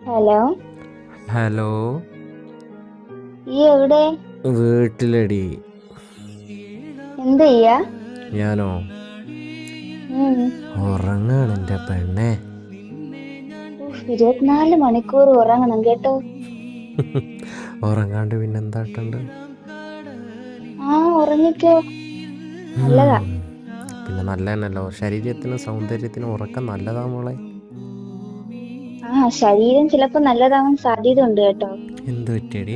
Hello. Hello. ഈ എവിടെ? വീട്ടിലടി. എന്ത് ചെയ്യാ? ഞാനോ? ഉം. ഉറങ്ങാണ് എൻ്റെ പെണ്ണെ. 24 മണിക്കൂർ ഉറങ്ങണം കേട്ടോ. ഉറങ്ങാണ്ട് പിന്നെന്താട്ടുണ്ട്? ഉറങ്ങിക്കോ, നല്ലതാ. പിന്നെ നല്ലതന്നല്ലോ, ശരീരത്തിനും സൗന്ദര്യത്തിനും ഉറക്കം നല്ലതാ മോളെ. ശരീരം ചിലപ്പോ നല്ലതാവാൻ സാധ്യത ഉണ്ട് കേട്ടോ. എന്ത് പറ്റിയടി?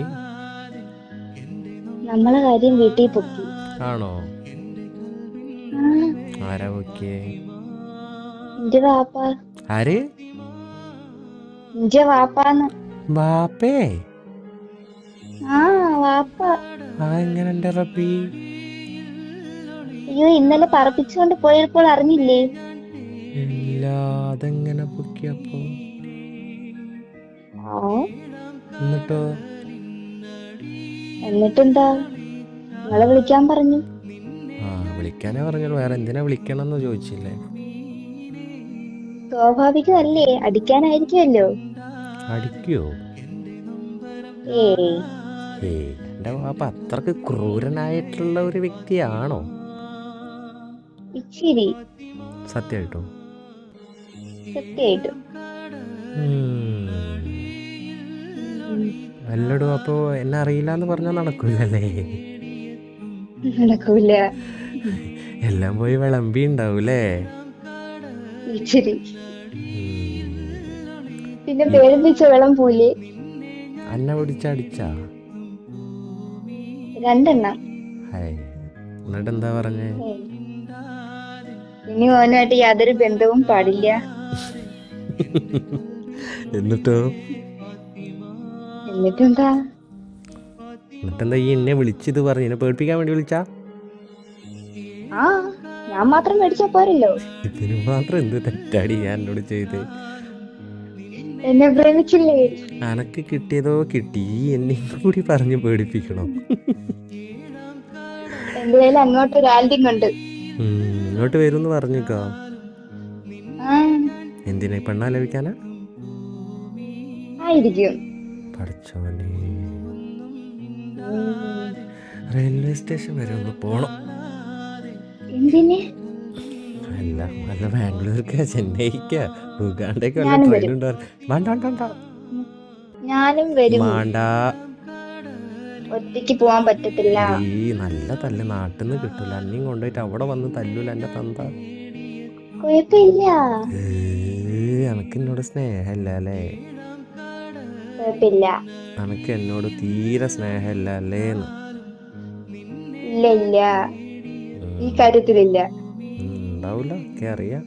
നമ്മളെ കാര്യം വീട്ടിൽ പൊക്കി. ആണോ? ആ ആരാ പൊക്കിയേ? ഇന്റെ വാപ്പ. ആര്? ഇന്റെ വാപ്പാന്ന്. ബാപ്പേ? വാപ്പ. എങ്ങനെ എൻ്റെ റബ്ബി? അയ്യോ, ഇന്നലെ പറപ്പിച്ചുകൊണ്ട് പോയപ്പോൾ അറിഞ്ഞില്ലേ? ഇല്ല, അതെങ്ങനെ പൊക്കിയപ്പോ? എന്നിട്ടോ? എന്നിട്ടെന്താ, നിങ്ങളെ വിളിക്കാൻ പറഞ്ഞു. വിളിക്കാനേ പറഞ്ഞല്ലോ, വേറെ എന്തിനാ വിളിക്കണമെന്ന് ചോദിച്ചില്ലേ? സ്വാഭാവികമല്ലേ, അടിക്കാനായിരിക്കുമല്ലോ. അടിക്കോ? എൻ്റെ വാപ്പ അത്രക്ക് ക്രൂരനായിട്ടുള്ള ഒരു വ്യക്തിയാണോ? ഇച്ചിരി. സത്യമായിട്ടും? സത്യമായിട്ടും. അല്ലടോ, അപ്പോ എന്നെ അറിയില്ല എന്ന് പറഞ്ഞാൽ നടക്കൂലല്ലേ? നടക്കൂല. എല്ലാം പോയി വിളമ്പി ഉണ്ടാവൂലേ? ഇച്ചിരി. പിന്നെ പേടിപ്പിച്ച വെള്ളം പോലെ. അന്നെ പിടിച്ചടിച്ചാ? 2 എന്നിട്ട് എന്താ പറഞ്ഞേ? ഇനി മോനുമായിട്ട് യാതൊരു ബന്ധവും പാടില്ല. എന്നിട്ടോ? എന്നിട്ടെന്താ ഈ എന്നെ വിളിച്ചത് പറഞ്ഞു? എന്നെ പേടിപ്പിക്കാൻ വേണ്ടി വിളിച്ചാ? ഞാൻ മാത്രം മേടിച്ചാ പോരല്ലോ. ഇതിന് മാത്രം എന്ത് തെറ്റാടി ഞാൻ എന്നോട് ചെയ്ത്? എന്നെ പ്രേമിച്ചില്ലേ? അനക്ക് കിട്ടിയതോ കിട്ടി, എന്നെ കൂടി പറഞ്ഞ് പേടിപ്പിക്കണോ? എന്റെ കയ്യിൽ അങ്ങോട്ട് ഒരു ആൽബം ഉണ്ട്. ഇങ്ങോട്ട് വരുമെന്ന് പറഞ്ഞിക്കോ? എന്തിനാ, പെണ്ണാലോചിക്കാനാ? ആയിരിക്കും. പഠിച്ചോനെ, റെയിൽവേ സ്റ്റേഷൻ വരെ ഒന്ന് പോണം. എന്തിന്? അല്ല ബാംഗ്ലൂർക്കാ, ചെന്നൈക്കാ, ഉഗാണ്ടേക്ക് വല്ല ട്രെയിൻ ഉണ്ടോ? ഞാനും വരും. ഒറ്റയ്ക്ക് പോവാൻ പറ്റത്തില്ല. നല്ല തല്ല് നാട്ടിൽ നിന്ന് കിട്ടൂല. അന്നെയും കൊണ്ടുപോയിട്ട് അവിടെ വന്ന് തല്ലൂല എന്റെ തന്ത. കുഴപ്പമില്ല. എനക്ക് എന്നോട് സ്നേഹമില്ല അല്ലേ? കുഴപ്പമില്ല. എനക്ക് എന്നോട് തീരെ സ്നേഹമില്ല അല്ലേന്ന്? ഇല്ല, ഈ കാര്യത്തിലില്ല. ഉണ്ടാവൂല, ഒക്കെ അറിയാം.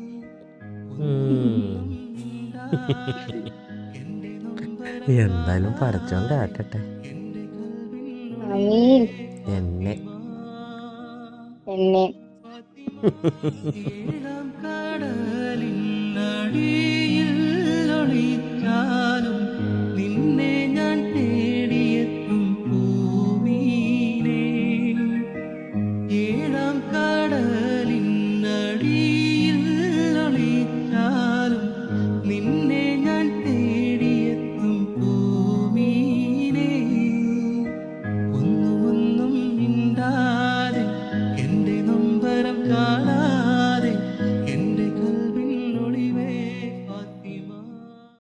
എന്തായാലും പടച്ചോൻ കാറ്റട്ടെ എന്നെ. എന്നെ